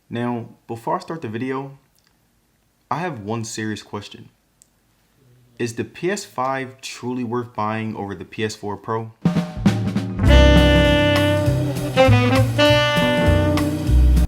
Now, before I start the video, I have one serious question. Is the PS5 truly worth buying over the PS4 Pro?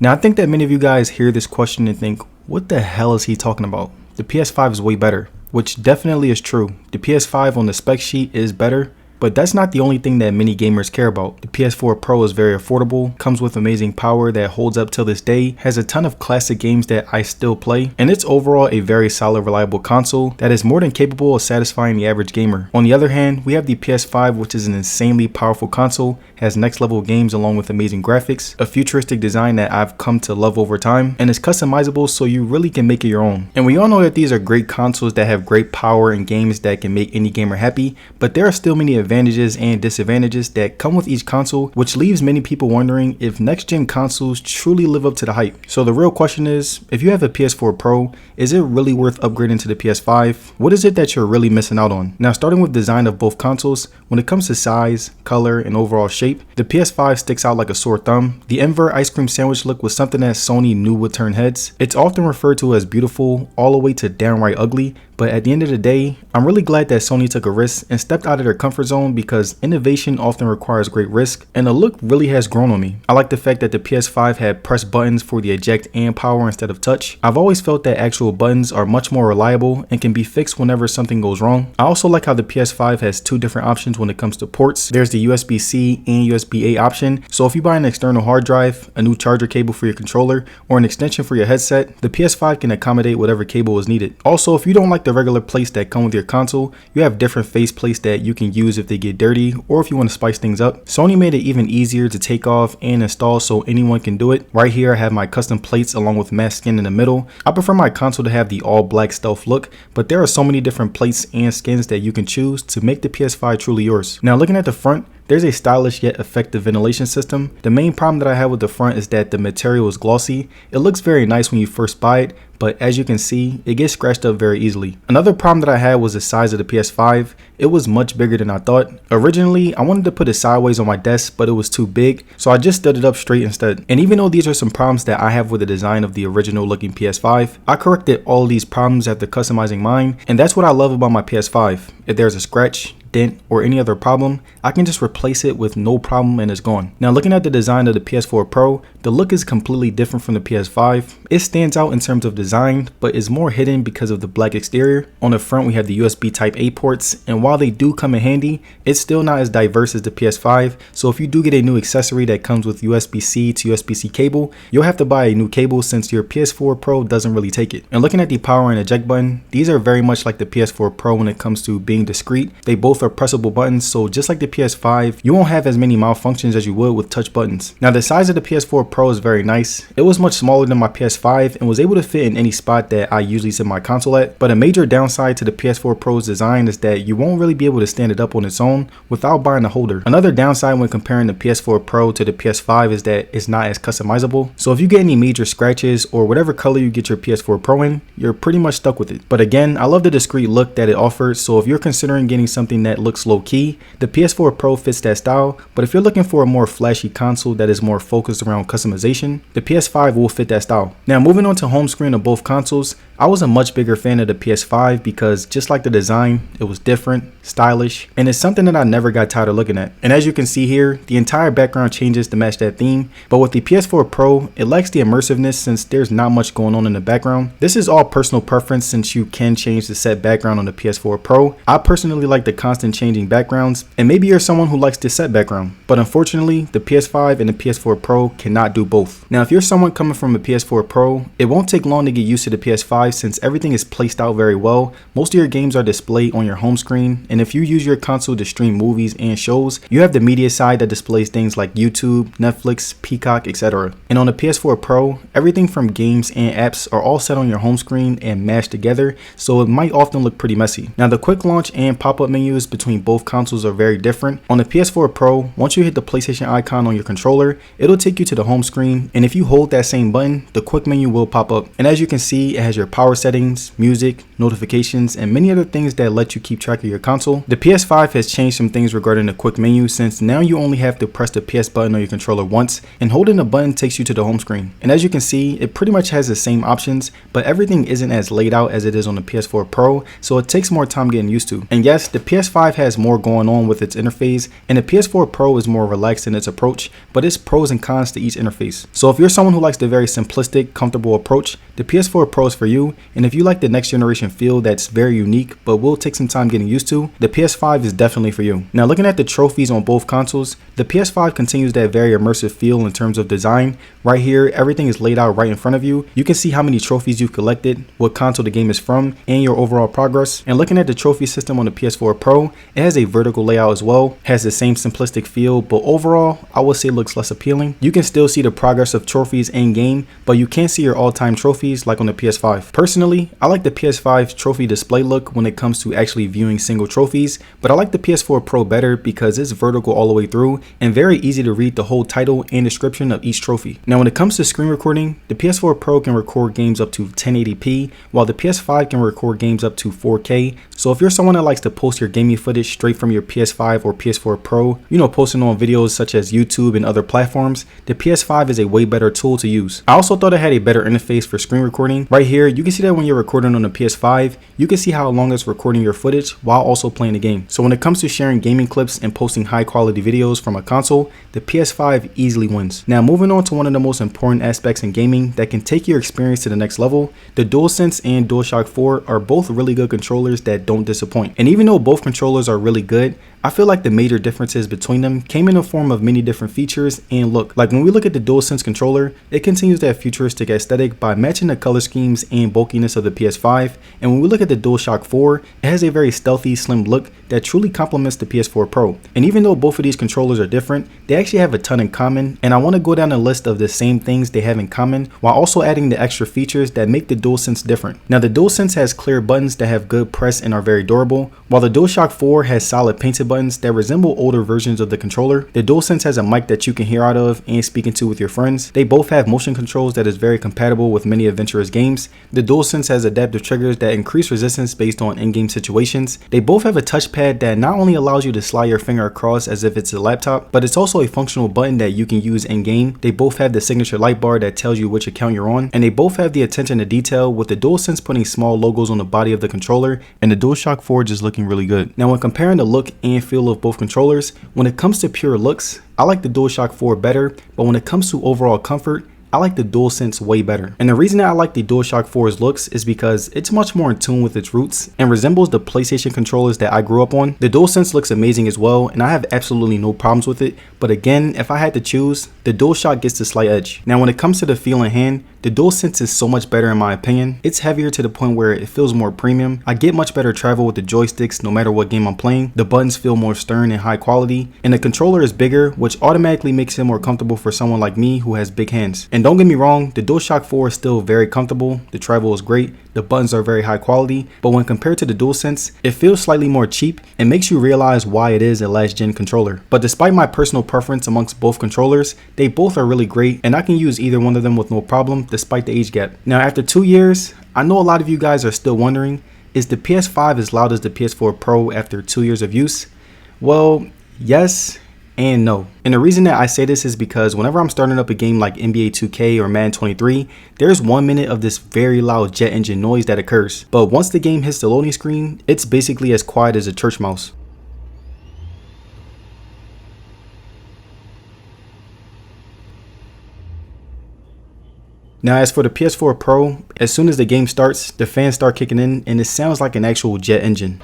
Now, I think that many of you guys hear this question and think, what the hell is he talking about? The PS5 is way better, which definitely is true. The PS5 on the spec sheet is better, but that's not the only thing that many gamers care about. The PS4 Pro is very affordable, comes with amazing power that holds up till this day, has a ton of classic games that I still play, and it's overall a very solid, reliable console that is more than capable of satisfying the average gamer. On the other hand, we have the PS5, which is an insanely powerful console, has next level games along with amazing graphics, a futuristic design that I've come to love over time, and is customizable so you really can make it your own. And we all know that these are great consoles that have great power and games that can make any gamer happy, but there are still many advantages and disadvantages that come with each console, which leaves many people wondering if next-gen consoles truly live up to the hype. So the real question is, if you have a PS4 Pro, is it really worth upgrading to the PS5? What is it that you're really missing out on? Now, starting with design of both consoles, when it comes to size, color, and overall shape, the PS5 sticks out like a sore thumb. The invert ice cream sandwich look was something that Sony knew would turn heads. It's often referred to as beautiful, all the way to downright ugly, but at the end of the day, I'm really glad that Sony took a risk and stepped out of their comfort zone because innovation often requires great risk, and the look really has grown on me. I like the fact that the PS5 had press buttons for the eject and power instead of touch. I've always felt that actual buttons are much more reliable and can be fixed whenever something goes wrong. I also like how the PS5 has two different options when it comes to ports. There's the USB-C and USB-A option, so if you buy an external hard drive, a new charger cable for your controller, or an extension for your headset, the PS5 can accommodate whatever cable is needed. Also, if you don't like the regular plates that come with your console, you have different face plates that you can use if they get dirty or if you want to spice things up. Sony made it even easier to take off and install so anyone can do it. Right here I have my custom plates along with matte skin in the middle. I prefer my console to have the all black stealth look, but there are so many different plates and skins that you can choose to make the PS5 truly yours. Now, looking at the front, there's a stylish yet effective ventilation system. The main problem that I have with the front is that the material is glossy. It looks very nice when you first buy it, but as you can see, it gets scratched up very easily. Another problem that I had was the size of the PS5. It was much bigger than I thought. Originally, I wanted to put it sideways on my desk, but it was too big, so I just stood it up straight instead. And even though these are some problems that I have with the design of the original looking PS5, I corrected all these problems after customizing mine, and that's what I love about my PS5. If there's a scratch, dent, or any other problem, I can just replace it with no problem and it's gone. Now, looking at the design of the PS4 Pro, the look is completely different from the PS5. It stands out in terms of design, but is more hidden because of the black exterior. On the front, we have the USB Type-A ports, and while they do come in handy, it's still not as diverse as the PS5, so if you do get a new accessory that comes with USB-C to USB-C cable, you'll have to buy a new cable since your PS4 Pro doesn't really take it. And looking at the power and eject button, these are very much like the PS4 Pro when it comes to being discreet. They both are pressable buttons, so just like the PS5, you won't have as many malfunctions as you would with touch buttons. Now, the size of the PS4 Pro is very nice. It was much smaller than my PS5 and was able to fit in any spot that I usually sit my console at, but a major downside to the PS4 Pro's design is that you won't really be able to stand it up on its own without buying a holder. Another downside when comparing the PS4 Pro to the PS5 is that it's not as customizable, so if you get any major scratches or whatever color you get your PS4 Pro in, you're pretty much stuck with it. But again, I love the discreet look that it offers, so if you're considering getting something that looks low-key, the PS4 Pro fits that style, but if you're looking for a more flashy console that is more focused around customization, the PS5 will fit that style. Now, moving on to home screen of both consoles, I was a much bigger fan of the PS5 because just like the design, it was different, stylish, and it's something that I never got tired of looking at. And as you can see here, the entire background changes to match that theme, but with the PS4 Pro, it lacks the immersiveness since there's not much going on in the background. This is all personal preference since you can change the set background on the PS4 Pro. I personally like the constant changing backgrounds, and maybe you're someone who likes the set background, but unfortunately, the PS5 and the PS4 Pro cannot do both. Now, if you're someone coming from a PS4 Pro, it won't take long to get used to the PS5 since everything is placed out very well. Most of your games are displayed on your home screen, and if you use your console to stream movies and shows, you have the media side that displays things like YouTube, Netflix, Peacock, etc. And on the PS4 Pro, everything from games and apps are all set on your home screen and mashed together, so it might often look pretty messy. Now, the quick launch and pop-up menus between both consoles are very different. On the PS4 Pro, once you hit the PlayStation icon on your controller, it'll take you to the home screen, and if you hold that same button, the quick menu will pop up. And as you can see, it has your power settings, music, notifications, and many other things that let you keep track of your console. The PS5 has changed some things regarding the quick menu, since now you only have to press the PS button on your controller once, and holding the button takes you to the home screen. And as you can see, it pretty much has the same options, but everything isn't as laid out as it is on the PS4 Pro, so it takes more time getting used to. And yes, the PS5 has more going on with its interface, and the PS4 Pro is more relaxed in its approach, but it's pros and cons to each interface. So if you're someone who likes the very simplistic, comfortable approach, the PS4 Pro is for you, and if you like the next generation feel that's very unique but will take some time getting used to, the PS5 is definitely for you. Now looking at the trophies on both consoles, the PS5 continues that very immersive feel in terms of design. Right here, everything is laid out right in front of you. You can see how many trophies you've collected, what console the game is from, and your overall progress. And looking at the trophy system on the PS4 Pro, it has a vertical layout as well, has the same simplistic feel, but overall, I would say looks less appealing. You can still see the progress of trophies in game, but you can't see your all-time trophies like on the PS5. Personally, I like the PS5's trophy display look when it comes to actually viewing single trophies, but I like the PS4 Pro better because it's vertical all the way through and very easy to read the whole title and description of each trophy. Now when it comes to screen recording, the PS4 Pro can record games up to 1080p, while the PS5 can record games up to 4K. So if you're someone that likes to post your gaming footage straight from your PS5 or PS4 Pro, posting on videos such as YouTube and other platforms, the PS5 is a way better tool to use. I also thought it had a better interface for screen recording. Right here, you can see that when you're recording on the PS5, you can see how long it's recording your footage while also playing the game. So when it comes to sharing gaming clips and posting high quality videos from a console, the PS5 easily wins. Now moving on to one of the most important aspects in gaming that can take your experience to the next level, the DualSense and DualShock 4 are both really good controllers that don't disappoint. And even though both controllers are really good, I feel like the major differences between them came in the form of many different features and look. Like when we look at the DualSense controller, it continues that futuristic aesthetic by matching the color schemes and bulkiness of the PS5. And when we look at the DualShock 4, it has a very stealthy, slim look that truly complements the PS4 Pro. And even though both of these controllers are different, they actually have a ton in common, and I want to go down a list of the same things they have in common while also adding the extra features that make the DualSense different. Now the DualSense has clear buttons that have good press and are very durable, while the DualShock 4 has solid painted buttons that resemble older versions of the controller. The DualSense has a mic that you can hear out of and speak into with your friends. They both have motion controls that is very compatible with many adventurous games. The DualSense has adaptive triggers that increase resistance based on in-game situations. They both have a touchpad that not only allows you to slide your finger across as if it's a laptop, but it's also a functional button that you can use in-game. They both have the signature light bar that tells you which account you're on, and they both have the attention to detail, with the DualSense putting small logos on the body of the controller and the DualShock 4 just looking really good. Now when comparing the look and feel of both controllers, when it comes to pure looks, I like the DualShock 4 better, but when it comes to overall comfort, I like the DualSense way better. And the reason that I like the DualShock 4's looks is because it's much more in tune with its roots and resembles the PlayStation controllers that I grew up on. The DualSense looks amazing as well, and I have absolutely no problems with it, but again, if I had to choose, the DualShock gets the slight edge. Now when it comes to the feel in hand, the DualSense is so much better in my opinion. It's heavier to the point where it feels more premium. I get much better travel with the joysticks no matter what game I'm playing. The buttons feel more stern and high quality, and the controller is bigger, which automatically makes it more comfortable for someone like me who has big hands. And don't get me wrong, the DualShock 4 is still very comfortable, the travel is great, the buttons are very high quality, but when compared to the DualSense, it feels slightly more cheap and makes you realize why it is a last gen controller. But despite my personal preference amongst both controllers, they both are really great, and I can use either one of them with no problem despite the age gap. Now after 2 years, I know a lot of you guys are still wondering, is the PS5 as loud as the PS4 Pro after 2 years of use? Well, yes and no. And the reason that I say this is because whenever I'm starting up a game like NBA 2K or Madden 23, there's 1 minute of this very loud jet engine noise that occurs. But once the game hits the loading screen, it's basically as quiet as a church mouse. Now as for the PS4 Pro, as soon as the game starts, the fans start kicking in and it sounds like an actual jet engine.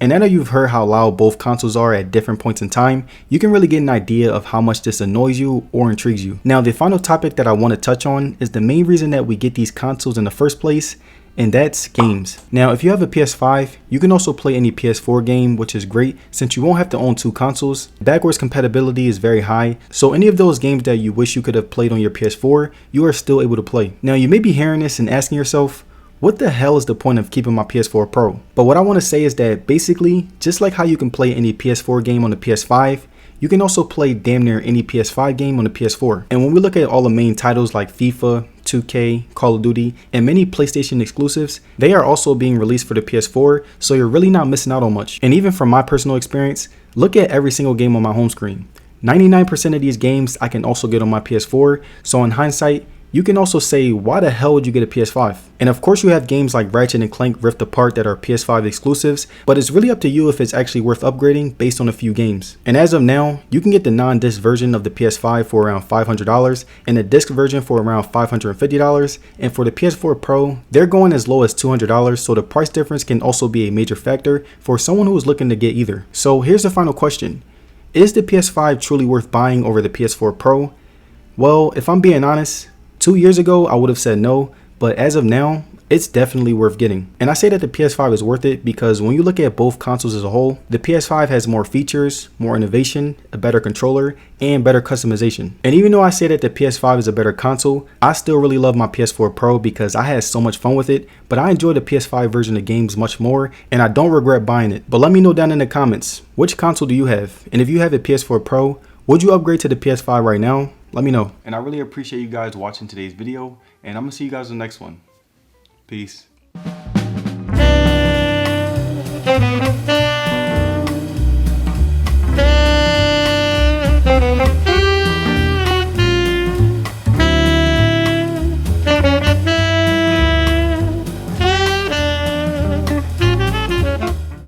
And now that you've heard how loud both consoles are at different points in time, you can really get an idea of how much this annoys you or intrigues you. Now the final topic that I want to touch on is the main reason that we get these consoles in the first place, and that's games. Now if you have a PS5, you can also play any PS4 game, which is great since you won't have to own two consoles. Backwards compatibility is very high, so any of those games that you wish you could have played on your PS4, you are still able to play. Now you may be hearing this and asking yourself, what the hell is the point of keeping my PS4 Pro? But what I want to say is that basically, just like how you can play any PS4 game on the PS5, you can also play damn near any PS5 game on the PS4. And when we look at all the main titles like FIFA, 2K, Call of Duty, and many PlayStation exclusives, they are also being released for the PS4, so you're really not missing out on much. And even from my personal experience, look at every single game on my home screen. 99% of these games I can also get on my PS4, so in hindsight, you can also say, why the hell would you get a PS5? And of course you have games like Ratchet & Clank Rift Apart that are PS5 exclusives, but it's really up to you if it's actually worth upgrading based on a few games. And as of now, you can get the non-disc version of the PS5 for around $500 and the disc version for around $550. And for the PS4 Pro, they're going as low as $200, so the price difference can also be a major factor for someone who is looking to get either. So here's the final question. Is the PS5 truly worth buying over the PS4 Pro? Well, if I'm being honest, 2 years ago, I would have said no, but as of now, it's definitely worth getting. And I say that the PS5 is worth it because when you look at both consoles as a whole, the PS5 has more features, more innovation, a better controller, and better customization. And even though I say that the PS5 is a better console, I still really love my PS4 Pro because I had so much fun with it, but I enjoy the PS5 version of games much more, and I don't regret buying it. But let me know down in the comments, which console do you have? And if you have a PS4 Pro, would you upgrade to the PS5 right now? Let me know. And I really appreciate you guys watching today's video, and I'm gonna see you guys in the next one. Peace.